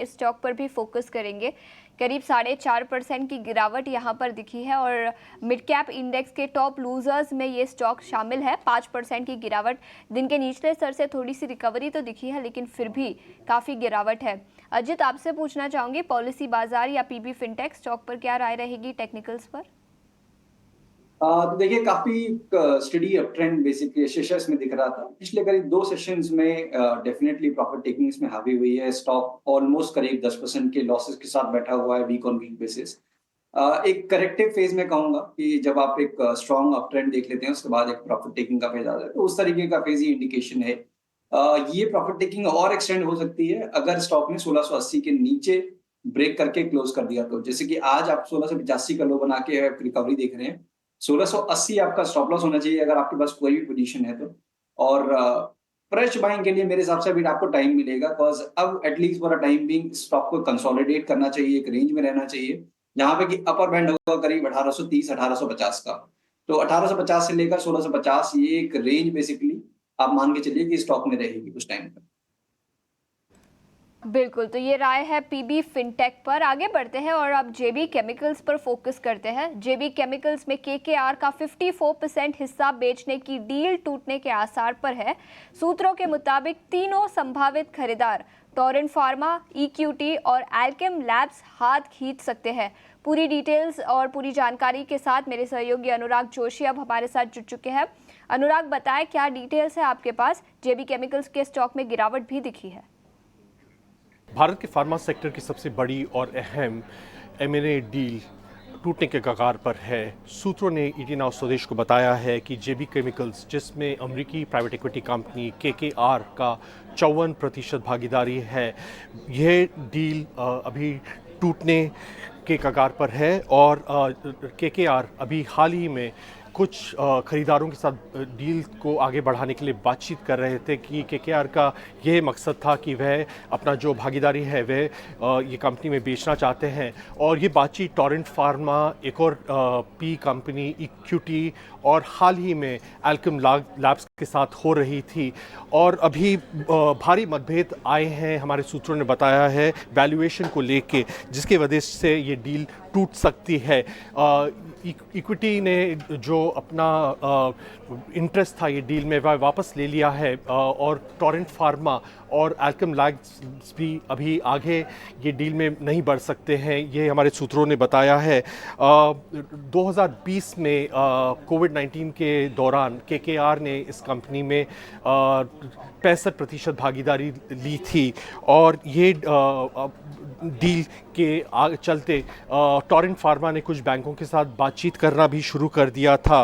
इस स्टॉक पर भी फोकस करेंगे। करीब 4.5% की गिरावट यहाँ पर दिखी है और मिड कैप इंडेक्स के टॉप लूजर्स में ये स्टॉक शामिल है। 5% की गिरावट, दिन के निचले स्तर से थोड़ी सी रिकवरी तो दिखी है लेकिन फिर भी काफ़ी गिरावट है। अजित, आपसे पूछना चाहूँगी, पॉलिसी बाजार या पीबी फिनटेक स्टॉक पर क्या राय रहेगी टेक्निकल्स पर? तो देखिए काफी study up trend basically shares में दिख रहा था पिछले करीब 2 सेशंस में। डेफिनेटली प्रॉफिट टेकिंग इसमें हावी हुई है। स्टॉक ऑलमोस्ट करीब 10% के लॉसेस के साथ बैठा हुआ है वीक ऑन वीक बेसिस। एक करेक्टिव फेज में कहूंगा कि जब आप एक स्ट्रॉन्ग अप ट्रेंड देख लेते हैं उसके बाद एक प्रॉफिट टेकिंग का फेज आता है, तो उस तरीके का फेज ही इंडिकेशन है। ये प्रॉफिट टेकिंग और एक्सटेंड हो सकती है अगर स्टॉक ने 1680 के नीचे ब्रेक करके क्लोज कर दिया, तो जैसे कि आज आप 1685 का लो बना के रिकवरी देख रहे हैं। 1680 आपका स्टॉप लॉस होना चाहिए अगर आपके पास कोई भी पोजीशन है तो। और फ्रेश बाइंग के लिए मेरे हिसाब से अभी आपको टाइम मिलेगा, बिकॉज अब at least for a time being stock को कंसोलिडेट करना चाहिए, एक रेंज में रहना चाहिए जहां पे कि अपर बैंड होगा करीब 1830 1850 का। तो 1850 से लेकर 1650 ये एक रेंज बेसिकली आप मान के चलिए कि स्टॉक में रहेगी कुछ टाइम तक। बिल्कुल, तो ये राय है पीबी फिनटेक पर। आगे बढ़ते हैं और अब जेबी केमिकल्स पर फोकस करते हैं। जेबी केमिकल्स में केकेआर का 54% हिस्सा बेचने की डील टूटने के आसार पर है। सूत्रों के मुताबिक तीनों संभावित खरीदार टोरेंट फार्मा, इक्विटी और एल्केम लैब्स हाथ खींच सकते हैं। पूरी डिटेल्स और पूरी जानकारी के साथ मेरे सहयोगी अनुराग जोशी अब हमारे साथ जुड़ चुके हैं। अनुराग, बताएं क्या डिटेल्स है आपके पास? जेबी केमिकल्स के स्टॉक में गिरावट भी दिखी है। भारत के फार्मा सेक्टर की सबसे बड़ी और अहम एमएनए डील टूटने के कगार पर है। सूत्रों ने ईटी नाउ स्वदेश को बताया है कि जेबी केमिकल्स, जिसमें अमेरिकी प्राइवेट इक्विटी कंपनी केकेआर का 54% भागीदारी है, यह डील अभी टूटने के कगार पर है। और केकेआर अभी हाल ही में कुछ खरीदारों के साथ डील को आगे बढ़ाने के लिए बातचीत कर रहे थे कि केकेआर का यह मकसद था कि वह अपना जो भागीदारी है वह ये कंपनी में बेचना चाहते हैं। और ये बातचीत टोरेंट फार्मा, एक और पी कंपनी इक्विटी और हाल ही में एल्केम लैब्स के साथ हो रही थी। और अभी भारी मतभेद आए हैं, हमारे सूत्रों ने बताया है, वैल्यूएशन को लेके, जिसके वजह से ये डील टूट सकती है। इक्विटी ने जो अपना इंटरेस्ट था ये डील में वह वापस ले लिया है और टोरेंट फार्मा और एल्केम लैब्स भी अभी आगे ये डील में नहीं बढ़ सकते हैं, ये हमारे सूत्रों ने बताया है। 2020 में कोविड-19 के दौरान केकेआर ने इस कंपनी में 65% भागीदारी ली थी और ये डील के चलते टोरेंट फार्मा ने कुछ बैंकों के साथ बातचीत करना भी शुरू कर दिया था।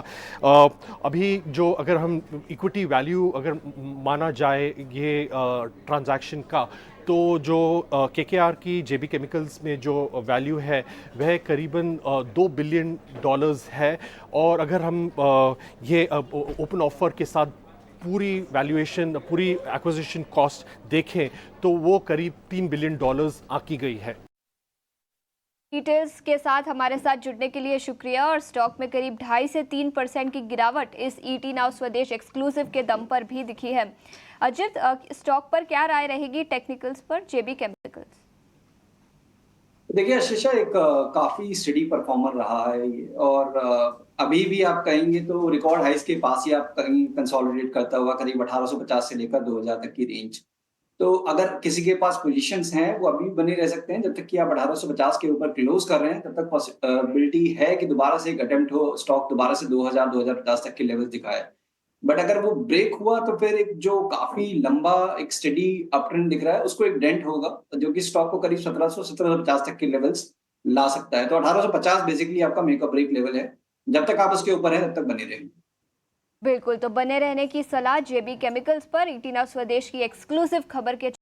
अभी जो अगर हम इक्विटी वैल्यू अगर माना जाए ये ट्रांजैक्शन का, तो जो केकेआर की जेबी केमिकल्स में जो वैल्यू है वह करीबन $2 बिलियन है। और अगर हम ये ओपन ऑफर के साथ पूरी वैल्यूएशन, पूरी एक्विजिशन कॉस्ट देखें तो वो करीब $3 बिलियन आंकी गई है। डिटेल्स के साथ हमारे साथ जुड़ने के लिए शुक्रिया। और स्टॉक में करीब 2.5 से 3% की गिरावट इस ईटी नाउ स्वदेश एक्सक्लूसिव के दम पर भी दिखी है। अजित, स्टॉक पर क्या राय रहेगी टेक्निकल्स पर, जेबी केमिकल्स? देखिए आशीषा, एक काफी स्टडी परफॉर्मर रहा है ये। और अभी भी आप कहेंगे तो रिकॉर्ड हाइस के पास ही आप कहीं कंसोलिडेट करता हुआ करीब 1850 से लेकर 2000 तक की रेंज। तो अगर किसी के पास पोजीशंस हैं वो अभी भी बने रह सकते हैं जब तक कि आप 1850 के ऊपर क्लोज कर रहे हैं, तब तक पॉसिबिलिटी है कि दोबारा से एक अटेम्प्ट हो, स्टॉक दोबारा से 2000 2050 तक के लेवल दिखाए। बट अगर वो ब्रेक हुआ तो फिर एक जो काफी लंबा एक स्टडी अप ट्रेंड दिख रहा है उसको एक डेंट होगा, जो कि स्टॉक को करीब 1700 1750 तक के लेवल्स ला सकता है। तो 1850 बेसिकली आपका मेकअप ब्रेक लेवल है। जब तक आप उसके ऊपर हैं तब तक बने रहेंगे। बिल्कुल, तो बने रहने की सलाह जेबी केमिकल्स पर। ईटी नाउ स्वदेश की एक्सक्लूसिव खबर के